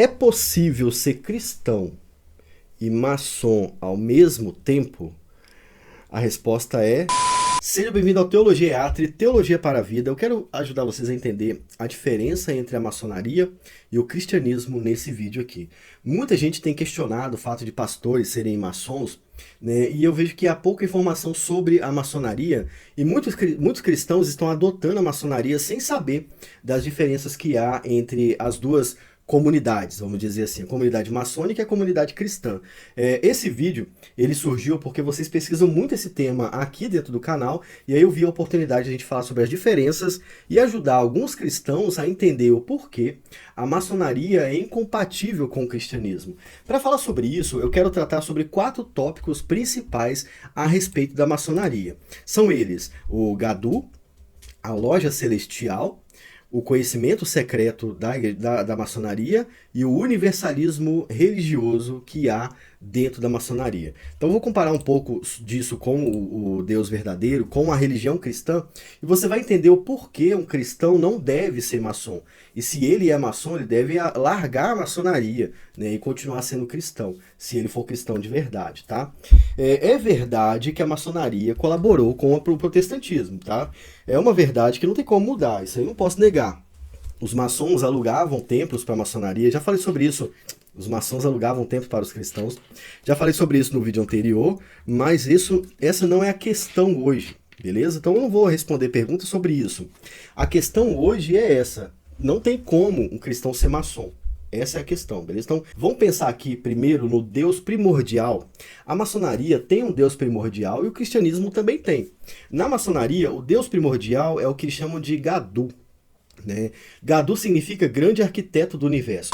É possível ser cristão e maçom ao mesmo tempo? A resposta é... Seja bem-vindo ao Teologia EATRE, Teologia para a Vida. Eu quero ajudar vocês a entender a diferença entre a maçonaria e o cristianismo nesse vídeo aqui. Muita gente tem questionado o fato de pastores serem maçons, né? E eu vejo que há pouca informação sobre a maçonaria e muitos cristãos estão adotando a maçonaria sem saber das diferenças que há entre as duas comunidades, vamos dizer assim, a comunidade maçônica e a comunidade cristã. Esse vídeo, ele surgiu porque vocês pesquisam muito esse tema aqui dentro do canal, e aí eu vi a oportunidade de a gente falar sobre as diferenças e ajudar alguns cristãos a entender o porquê a maçonaria é incompatível com o cristianismo. Para falar sobre isso, eu quero tratar sobre 4 tópicos principais a respeito da maçonaria. São eles: o Gadu, a loja celestial, o conhecimento secreto da maçonaria e o universalismo religioso que há dentro da maçonaria. Então eu vou comparar um pouco disso com o Deus verdadeiro, com a religião cristã, e você vai entender o porquê um cristão não deve ser maçom. E se ele é maçom, ele deve largar a maçonaria, né, e continuar sendo cristão, se ele for cristão de verdade, tá? É verdade que a maçonaria colaborou com o protestantismo, tá? É uma verdade que não tem como mudar, isso aí eu não posso negar. Os maçons alugavam templos para a maçonaria, já falei sobre isso. Os maçons alugavam templos para os cristãos. Já falei sobre isso no vídeo anterior, mas essa não é a questão hoje, beleza? Então eu não vou responder perguntas sobre isso. A questão hoje é essa: não tem como um cristão ser maçom. Essa é a questão, beleza? Então, vamos pensar aqui primeiro no Deus primordial. A maçonaria tem um Deus primordial e o cristianismo também tem. Na maçonaria, o Deus primordial é o que eles chamam de Gadu, né? Gadu significa grande arquiteto do universo.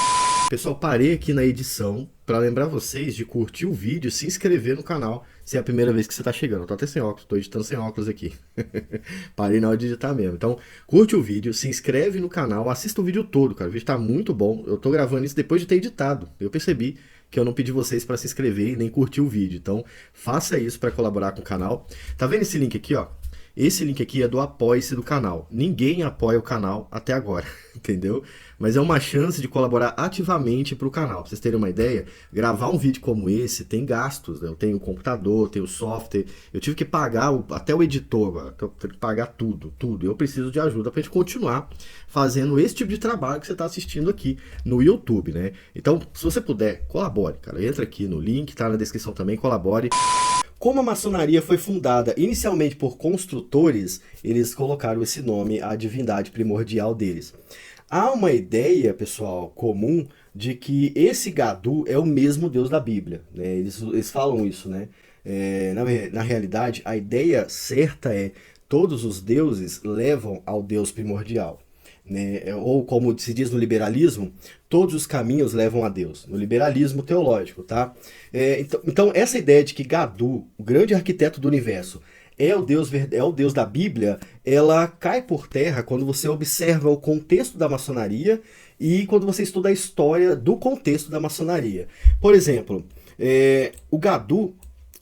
Pessoal, parei aqui na edição para lembrar vocês de curtir o vídeo e se inscrever no canal se é a primeira vez que você está chegando. Eu tô até sem óculos, estou editando sem óculos aqui. Parei na hora de editar mesmo. Então, curte o vídeo, se inscreve no canal, assista o vídeo todo, cara. O vídeo está muito bom. Eu tô gravando isso depois de ter editado. Eu percebi que eu não pedi vocês para se inscrever e nem curtir o vídeo. Então, faça isso para colaborar com o canal. Tá vendo esse link aqui, ó? Esse link aqui é do apoia-se do canal. Ninguém apoia o canal até agora, entendeu? Mas é uma chance de colaborar ativamente para o canal. Pra vocês terem uma ideia, gravar um vídeo como esse tem gastos, né? Eu tenho computador, tenho software, eu tive que pagar até o editor agora, eu tenho que pagar tudo. Eu preciso de ajuda para a gente continuar fazendo esse tipo de trabalho que você está assistindo aqui no YouTube, né? Então, se você puder, colabore, cara. Entra aqui no link, tá na descrição também, colabore. Como a maçonaria foi fundada inicialmente por construtores, eles colocaram esse nome à divindade primordial deles. Há uma ideia, pessoal, comum de que esse Gadu é o mesmo Deus da Bíblia, né? Eles falam isso, né? Na realidade, a ideia certa é: todos os deuses levam ao Deus primordial, né? Ou como se diz no liberalismo, todos os caminhos levam a Deus, no liberalismo teológico, tá? Então essa ideia de que Gadu, o grande arquiteto do universo, é o Deus da Bíblia, ela cai por terra quando você observa o contexto da maçonaria e quando você estuda a história do contexto da maçonaria. Por exemplo, o Gadu,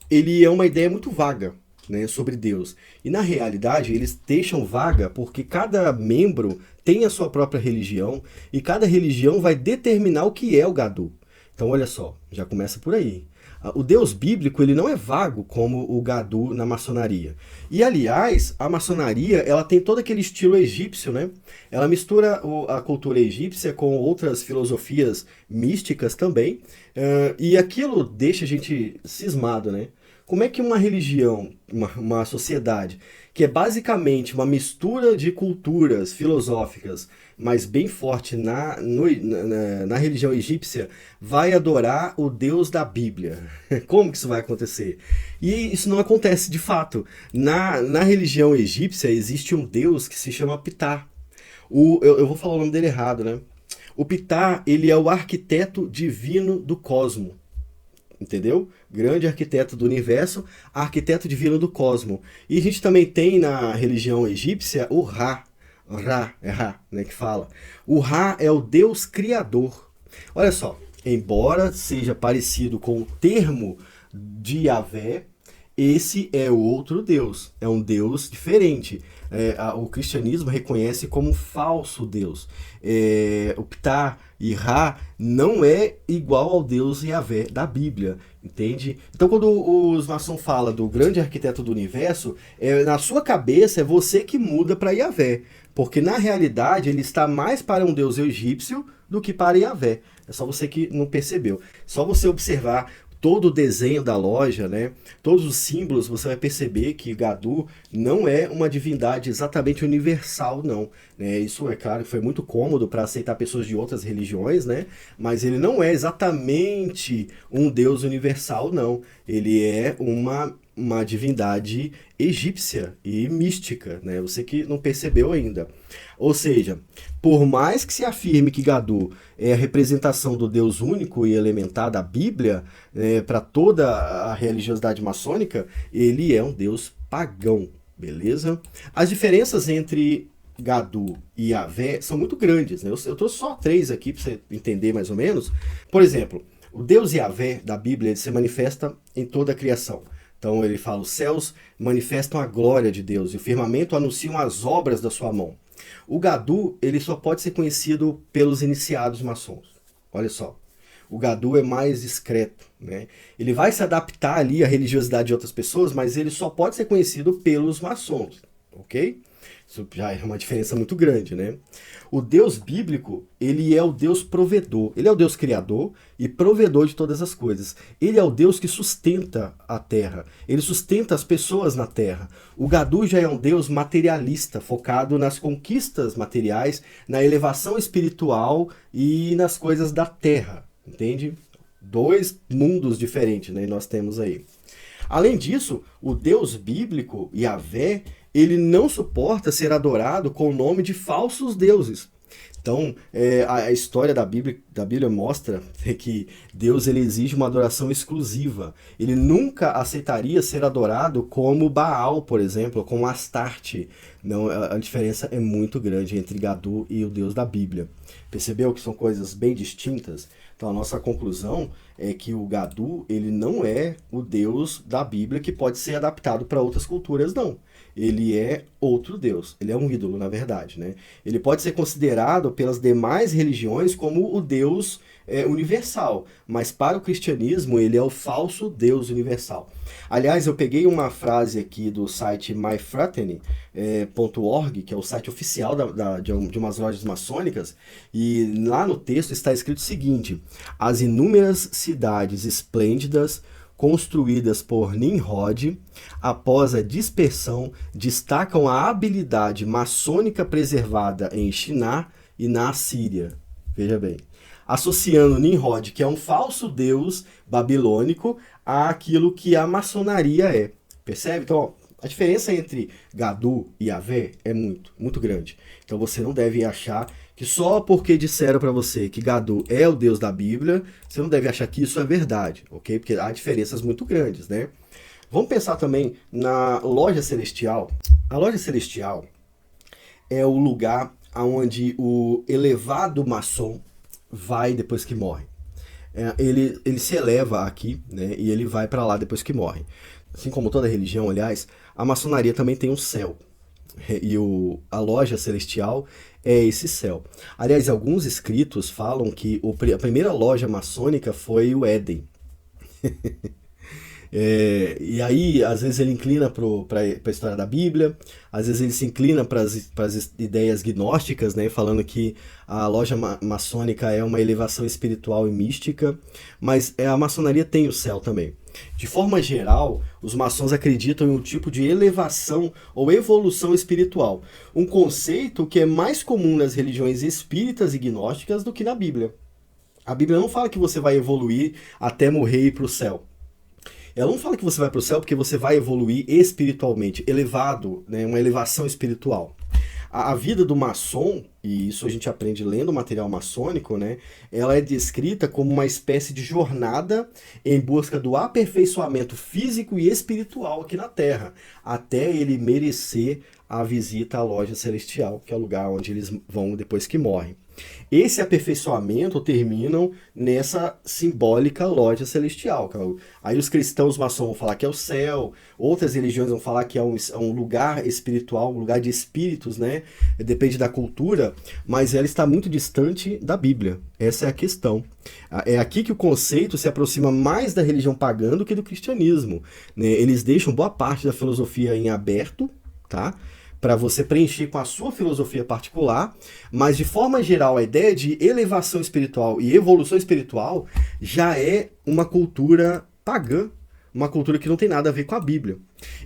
ele é uma ideia muito vaga, né, sobre Deus. E na realidade eles deixam vaga porque cada membro tem a sua própria religião e cada religião vai determinar o que é o Gadu. Então olha só, já começa por aí. O Deus bíblico, ele não é vago como o Gadu na maçonaria. E aliás, a maçonaria, ela tem todo aquele estilo egípcio, né? Ela mistura a cultura egípcia com outras filosofias místicas também, e aquilo deixa a gente cismado, né? Como é que uma religião, uma sociedade, que é basicamente uma mistura de culturas filosóficas, mas bem forte na religião egípcia, vai adorar o Deus da Bíblia? Como que isso vai acontecer? E isso não acontece de fato. Na religião egípcia existe um Deus que se chama Ptah. Eu vou falar o nome dele errado, né? O Ptah, ele é o arquiteto divino do cosmo. Entendeu? Grande arquiteto do universo, arquiteto divino do cosmo. E a gente também tem na religião egípcia o Ra, né, que fala. O Ra é o Deus criador. Olha só, embora seja parecido com o termo de Yahvé, esse é outro Deus, é um Deus diferente. O cristianismo reconhece como falso Deus. O Ptah e Ra não é igual ao Deus Yahvé da Bíblia, entende? Então quando os maçons falam do grande arquiteto do universo, na sua cabeça é você que muda para Yahvé, porque na realidade ele está mais para um Deus egípcio do que para Yahvé. É só você que não percebeu. Só você observar todo o desenho da loja, né? Todos os símbolos, você vai perceber que Gadu não é uma divindade exatamente universal, não. Isso, é claro, foi muito cômodo para aceitar pessoas de outras religiões, né? Mas ele não é exatamente um Deus universal, não. Ele é uma divindade egípcia e mística, né? Você que não percebeu ainda. Ou seja, por mais que se afirme que Gadu é a representação do Deus único e elementar da Bíblia, para toda a religiosidade maçônica, ele é um Deus pagão, beleza? As diferenças entre Gadu e Yahvé são muito grandes, né? Eu trouxe só 3 aqui para você entender mais ou menos. Por exemplo, o Deus Yahvé da Bíblia ele se manifesta em toda a criação. Então ele fala, os céus manifestam a glória de Deus e o firmamento anunciam as obras da sua mão. O Gadu, ele só pode ser conhecido pelos iniciados maçons. Olha só, o Gadu é mais discreto, né? Ele vai se adaptar ali à religiosidade de outras pessoas, mas ele só pode ser conhecido pelos maçons, ok? Isso já é uma diferença muito grande, né? O Deus bíblico, ele é o Deus provedor. Ele é o Deus criador e provedor de todas as coisas. Ele é o Deus que sustenta a terra. Ele sustenta as pessoas na terra. O Gadu já é um Deus materialista, focado nas conquistas materiais, na elevação espiritual e nas coisas da terra. Entende? 2 mundos diferentes, né? Nós temos aí. Além disso, o Deus bíblico, Yahvé, ele não suporta ser adorado com o nome de falsos deuses. Então, a história da Bíblia mostra que Deus ele exige uma adoração exclusiva. Ele nunca aceitaria ser adorado como Baal, por exemplo, ou como Astarte. Não, a diferença é muito grande entre Gadu e o Deus da Bíblia. Percebeu que são coisas bem distintas? Então, a nossa conclusão é que o Gadu ele não é o Deus da Bíblia que pode ser adaptado para outras culturas, não. Ele é outro Deus, ele é um ídolo, na verdade, né? Ele pode ser considerado pelas demais religiões como o Deus universal, mas para o cristianismo ele é o falso Deus universal. Aliás, eu peguei uma frase aqui do site myfraternity.org, que é o site oficial de umas lojas maçônicas, e lá no texto está escrito o seguinte: as inúmeras cidades esplêndidas construídas por Nimrod, após a dispersão, destacam a habilidade maçônica preservada em Shinar e na Assíria. Veja bem, associando Nimrod, que é um falso deus babilônico, àquilo que a maçonaria é. Percebe? Então, ó, a diferença entre Gadu e Yahvé é muito grande. Então você não deve achar que só porque disseram para você que Gadu é o Deus da Bíblia, você não deve achar que isso é verdade, ok? Porque há diferenças muito grandes, né? Vamos pensar também na loja celestial. A loja celestial é o lugar onde o elevado maçom vai depois que morre. Ele se eleva aqui, né? E ele vai para lá depois que morre. Assim como toda religião, aliás, a maçonaria também tem um céu. E a loja celestial é esse céu. Aliás, alguns escritos falam que a primeira loja maçônica foi o Éden. E aí, às vezes ele inclina para a história da Bíblia, às vezes ele se inclina para as ideias gnósticas, né, falando que a loja maçônica é uma elevação espiritual e mística, mas a maçonaria tem o céu também. De forma geral, os maçons acreditam em um tipo de elevação ou evolução espiritual, um conceito que é mais comum nas religiões espíritas e gnósticas do que na Bíblia. A Bíblia não fala que você vai evoluir até morrer e ir para o céu. Ela não fala que você vai para o céu porque você vai evoluir espiritualmente, elevado, né, uma elevação espiritual. A vida do maçom, e isso a gente aprende lendo o material maçônico, né, ela é descrita como uma espécie de jornada em busca do aperfeiçoamento físico e espiritual aqui na Terra, até ele merecer a visita à loja celestial, que é o lugar onde eles vão depois que morrem. Esse aperfeiçoamento terminam nessa simbólica loja celestial. Aí os cristãos maçons vão falar que é o céu, outras religiões vão falar que é um lugar espiritual, um lugar de espíritos, né? Depende da cultura, mas ela está muito distante da Bíblia. Essa é a questão. É aqui que o conceito se aproxima mais da religião pagã do que do cristianismo, né? Eles deixam boa parte da filosofia em aberto, tá? Para você preencher com a sua filosofia particular, mas de forma geral a ideia de elevação espiritual e evolução espiritual já é uma cultura pagã, uma cultura que não tem nada a ver com a Bíblia.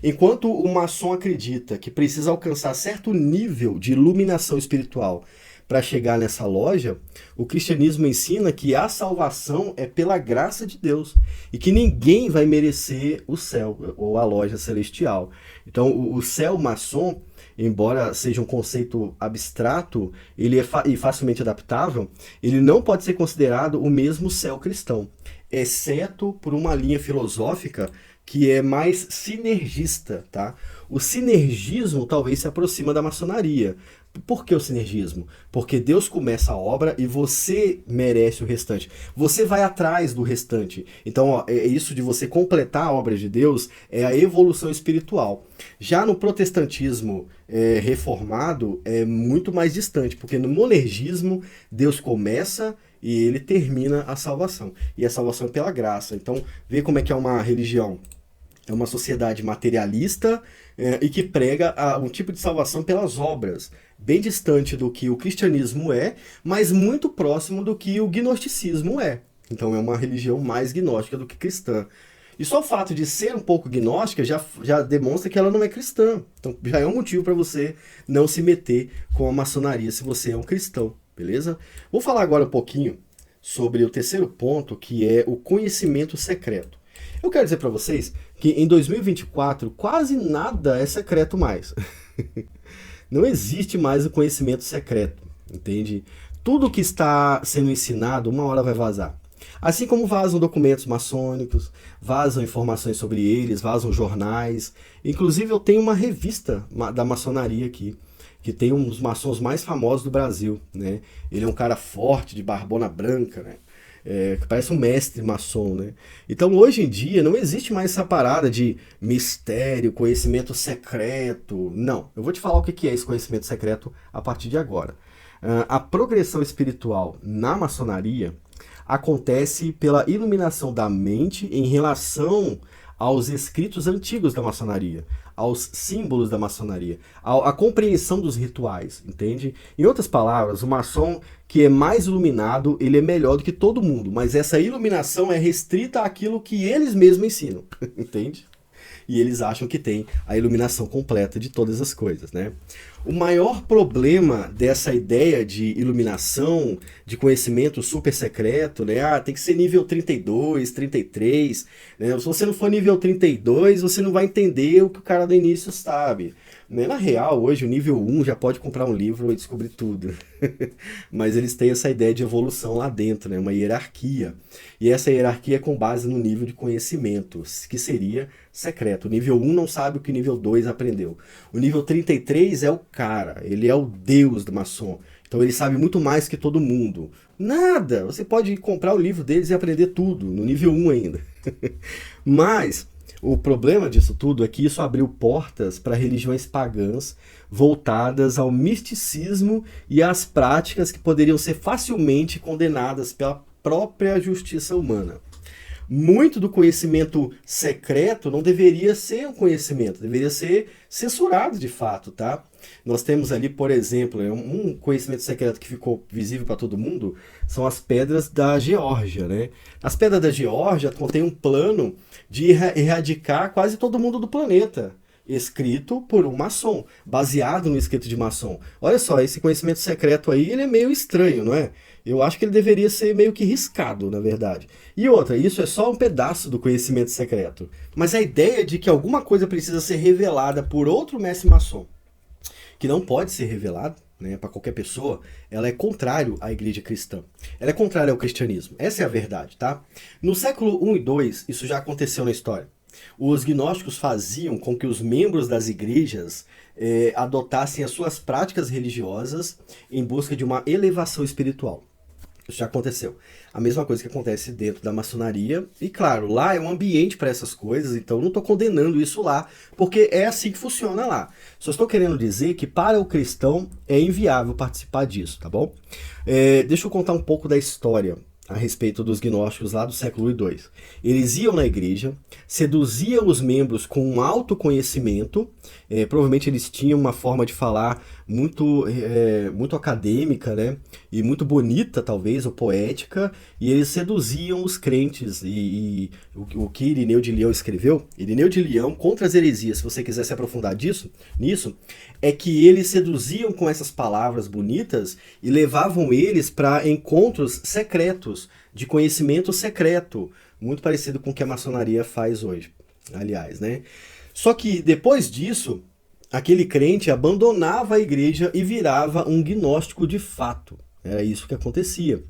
Enquanto o maçom acredita que precisa alcançar certo nível de iluminação espiritual para chegar nessa loja, o cristianismo ensina que a salvação é pela graça de Deus e que ninguém vai merecer o céu ou a loja celestial. Então o céu maçom, embora seja um conceito abstrato, ele é e facilmente adaptável, ele não pode ser considerado o mesmo céu cristão, exceto por uma linha filosófica que é mais sinergista, tá? O sinergismo talvez se aproxima da maçonaria. Por que o sinergismo? Porque Deus começa a obra e você merece o restante. Você vai atrás do restante. Então, ó, é isso de você completar a obra de Deus, é a evolução espiritual. Já no protestantismo reformado, é muito mais distante, porque no monergismo, Deus começa e ele termina a salvação. E a salvação é pela graça. Então, vê como é que é uma religião. É uma sociedade materialista e que prega um tipo de salvação pelas obras, bem distante do que o cristianismo é, mas muito próximo do que o gnosticismo é. Então é uma religião mais gnóstica do que cristã. E só o fato de ser um pouco gnóstica já demonstra que ela não é cristã. Então já é um motivo para você não se meter com a maçonaria se você é um cristão, beleza? Vou falar agora um pouquinho sobre o terceiro ponto, que é o conhecimento secreto. Eu quero dizer para vocês que em 2024 quase nada é secreto mais. Não existe mais o conhecimento secreto, entende? Tudo que está sendo ensinado uma hora vai vazar. Assim como vazam documentos maçônicos, vazam informações sobre eles, vazam jornais. Inclusive eu tenho uma revista da maçonaria aqui, que tem um dos maçons mais famosos do Brasil, né? Ele é um cara forte, de barbona branca, né? Que parece um mestre maçom, né? Então hoje em dia não existe mais essa parada de mistério, conhecimento secreto. Não, eu vou te falar o que é esse conhecimento secreto a partir de agora. A progressão espiritual na maçonaria acontece pela iluminação da mente em relação aos escritos antigos da maçonaria, aos símbolos da maçonaria, à compreensão dos rituais, entende? Em outras palavras, o maçom que é mais iluminado, ele é melhor do que todo mundo, mas essa iluminação é restrita àquilo que eles mesmos ensinam, entende? E eles acham que tem a iluminação completa de todas as coisas, né? O maior problema dessa ideia de iluminação, de conhecimento super secreto, né? Tem que ser nível 32, 33, né? Se você não for nível 32, você não vai entender o que o cara do início sabe. Na real, hoje o nível 1 já pode comprar um livro e descobrir tudo. Mas eles têm essa ideia de evolução lá dentro, né? Uma hierarquia. E essa hierarquia é com base no nível de conhecimento, que seria secreto. O nível 1 não sabe o que o nível 2 aprendeu. O nível 33 é o cara, ele é o deus do maçom. Então ele sabe muito mais que todo mundo. Nada! Você pode comprar o livro deles e aprender tudo, no nível 1 ainda. Mas o problema disso tudo é que isso abriu portas para religiões pagãs voltadas ao misticismo e às práticas que poderiam ser facilmente condenadas pela própria justiça humana. Muito do conhecimento secreto não deveria ser um conhecimento, deveria ser censurado de fato, tá? Nós temos ali, por exemplo, um conhecimento secreto que ficou visível para todo mundo, são as pedras da Geórgia, né? As pedras da Geórgia contêm um plano de erradicar quase todo mundo do planeta, escrito por um maçom, baseado no escrito de maçom. Olha só, esse conhecimento secreto aí, ele é meio estranho, não é? Eu acho que ele deveria ser meio que riscado, na verdade. E outra, isso é só um pedaço do conhecimento secreto. Mas a ideia de que alguma coisa precisa ser revelada por outro mestre maçom, que não pode ser revelado, né, para qualquer pessoa, ela é contrário à igreja cristã. Ela é contrária ao cristianismo. Essa é a verdade, tá? No século I e II, isso já aconteceu na história. Os gnósticos faziam com que os membros das igrejas adotassem as suas práticas religiosas em busca de uma elevação espiritual. Isso já aconteceu. A mesma coisa que acontece dentro da maçonaria. E claro, lá é um ambiente para essas coisas, então não estou condenando isso lá, porque é assim que funciona lá. Só estou querendo dizer que para o cristão é inviável participar disso, tá bom? Deixa eu contar um pouco da história a respeito dos gnósticos lá do século II. Eles iam na igreja, seduziam os membros com um autoconhecimento, provavelmente eles tinham uma forma de falar muito acadêmica, né? E muito bonita, talvez, ou poética, e eles seduziam os crentes. E o que Irineu de Leão escreveu, Irineu de Leão, Contra as Heresias, se você quiser se aprofundar nisso, é que eles seduziam com essas palavras bonitas e levavam eles para encontros secretos, de conhecimento secreto, muito parecido com o que a maçonaria faz hoje, aliás, né? Só que depois disso, aquele crente abandonava a igreja e virava um gnóstico de fato. Era isso que acontecia.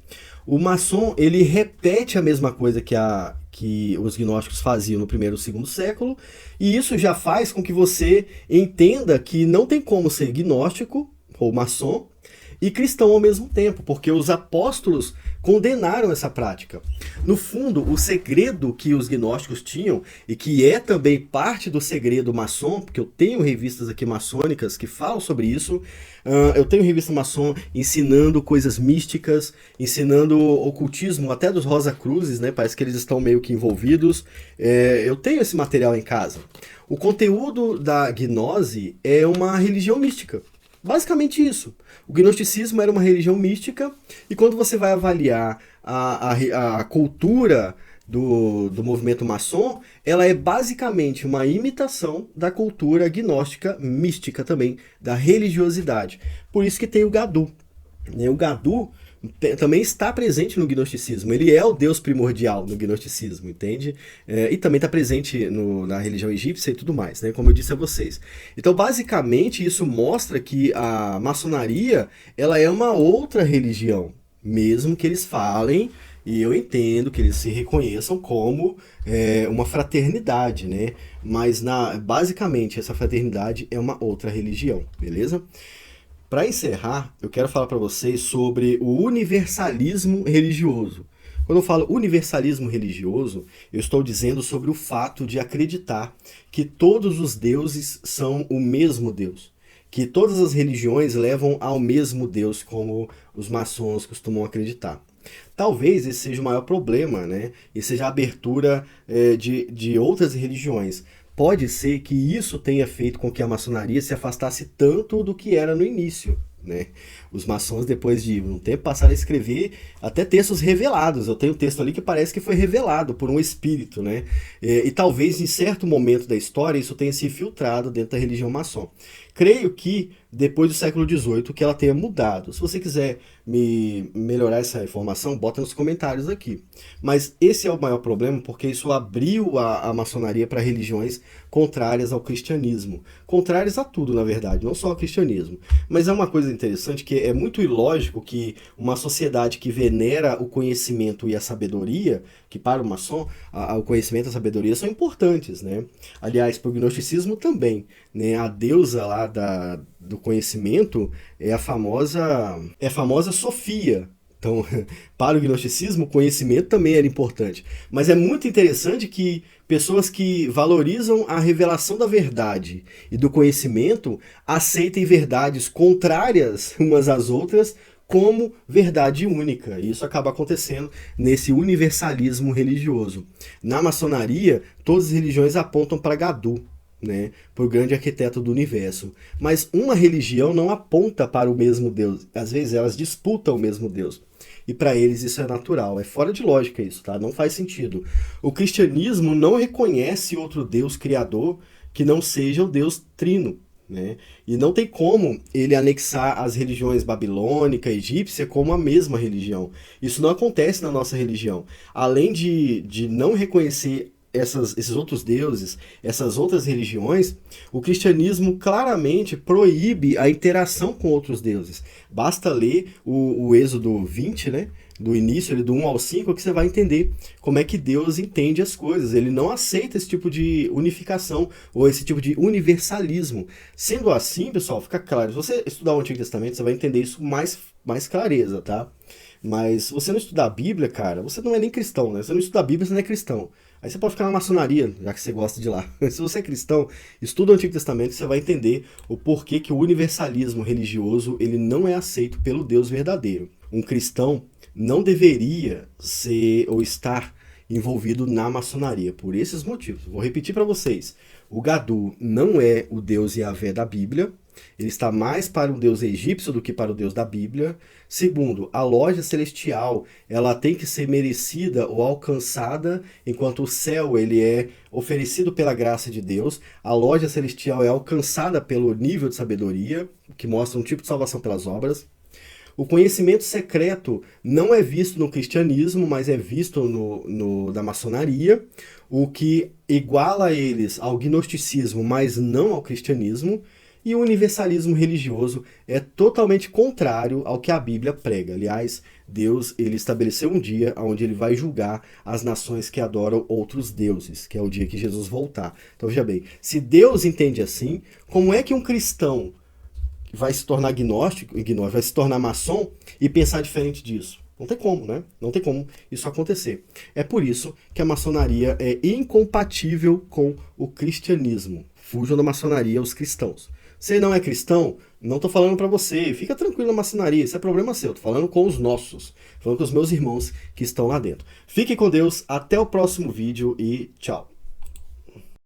O maçom, ele repete a mesma coisa que os gnósticos faziam no primeiro e segundo século, e isso já faz com que você entenda que não tem como ser gnóstico ou maçom e cristão ao mesmo tempo, porque os apóstolos condenaram essa prática. No fundo, o segredo que os gnósticos tinham, e que é também parte do segredo maçom, porque eu tenho revistas aqui maçônicas que falam sobre isso, eu tenho revista maçom ensinando coisas místicas, ensinando ocultismo até dos Rosa Cruzes, né? Parece que eles estão meio que envolvidos. Eu tenho esse material em casa. O conteúdo da gnose é uma religião mística. Basicamente isso. O gnosticismo era uma religião mística, e quando você vai avaliar a cultura do movimento maçom, ela é basicamente uma imitação da cultura gnóstica mística também, da religiosidade. Por isso que tem o Gadu. O Gadu também está presente no gnosticismo. Ele é o deus primordial no gnosticismo, entende? E também está presente na religião egípcia e tudo mais, né? Como eu disse a vocês. Então, basicamente, isso mostra que a maçonaria, ela é uma outra religião, mesmo que eles falem, e eu entendo que eles se reconheçam como uma fraternidade, né? Mas, basicamente, essa fraternidade é uma outra religião, beleza? Para encerrar, eu quero falar para vocês sobre o universalismo religioso. Quando eu falo universalismo religioso, eu estou dizendo sobre o fato de acreditar que todos os deuses são o mesmo Deus, que todas as religiões levam ao mesmo Deus, como os maçons costumam acreditar. Talvez esse seja o maior problema, né? E seja a abertura de outras religiões. Pode ser que isso tenha feito com que a maçonaria se afastasse tanto do que era no início, né? Os maçons, depois de um tempo, passaram a escrever até textos revelados. Eu tenho um texto ali que parece que foi revelado por um espírito, né? E talvez em certo momento da história isso tenha se filtrado dentro da religião maçom. Creio que depois do século XVIII que ela tenha mudado. Se você quiser me melhorar essa informação, bota nos comentários aqui. Mas esse é o maior problema, porque isso abriu a maçonaria para religiões contrárias ao cristianismo. Contrárias a tudo, na verdade, não só ao cristianismo. Mas é uma coisa interessante que é muito ilógico que uma sociedade que venera o conhecimento e a sabedoria, que para o maçom, o conhecimento e a sabedoria são importantes, né? Aliás, para o gnosticismo também, né? A deusa lá do conhecimento é a famosa Sofia. Então, para o gnosticismo, o conhecimento também era importante. Mas é muito interessante que pessoas que valorizam a revelação da verdade e do conhecimento aceitem verdades contrárias umas às outras como verdade única. E isso acaba acontecendo nesse universalismo religioso. Na maçonaria, todas as religiões apontam para Gadu, né, para o grande arquiteto do universo. Mas uma religião não aponta para o mesmo Deus. Às vezes elas disputam o mesmo Deus. E para eles isso é natural. É fora de lógica isso, tá? Não faz sentido. O cristianismo não reconhece outro Deus criador que não seja o Deus trino, né? E não tem como ele anexar as religiões babilônica e egípcia como a mesma religião. Isso não acontece na nossa religião. Além de não reconhecer esses outros deuses, essas outras religiões, o cristianismo claramente proíbe a interação com outros deuses. Basta ler o Êxodo 20, né? do início, do 1 ao 5, que você vai entender como é que Deus entende as coisas. Ele não aceita esse tipo de unificação ou esse tipo de universalismo. Sendo assim, pessoal, fica claro, se você estudar o Antigo Testamento, você vai entender isso mais clareza, tá? Mas se você não estudar a Bíblia, cara, você não é nem cristão, né? Se você não estudar a Bíblia, você não é cristão. Aí você pode ficar na maçonaria, já que você gosta de lá. Se você é cristão, estuda o Antigo Testamento, você vai entender o porquê que o universalismo religioso ele não é aceito pelo Deus verdadeiro. Um cristão não deveria ser ou estar envolvido na maçonaria, por esses motivos. Vou repetir para vocês. O Gadu não é o Deus Yahvé da Bíblia, ele está mais para um Deus egípcio do que para o Deus da Bíblia. Segundo, a loja celestial, ela tem que ser merecida ou alcançada, enquanto o céu ele é oferecido pela graça de Deus. A loja celestial é alcançada pelo nível de sabedoria, que mostra um tipo de salvação pelas obras. O conhecimento secreto não é visto no cristianismo, mas é visto da maçonaria, o que iguala eles ao gnosticismo, mas não ao cristianismo. E o universalismo religioso é totalmente contrário ao que a Bíblia prega. Aliás, Deus ele estabeleceu um dia onde ele vai julgar as nações que adoram outros deuses, que é o dia que Jesus voltar. Então veja bem, se Deus entende assim, como é que um cristão vai se tornar gnóstico, vai se tornar maçom e pensar diferente disso? Não tem como, né? Não tem como isso acontecer. É por isso que a maçonaria é incompatível com o cristianismo. Fujam da maçonaria os cristãos. Você não é cristão? Não estou falando para você. Fica tranquilo na maçonaria. Isso é problema seu. Estou falando com os nossos. Falando com os meus irmãos que estão lá dentro. Fique com Deus. Até o próximo vídeo e tchau.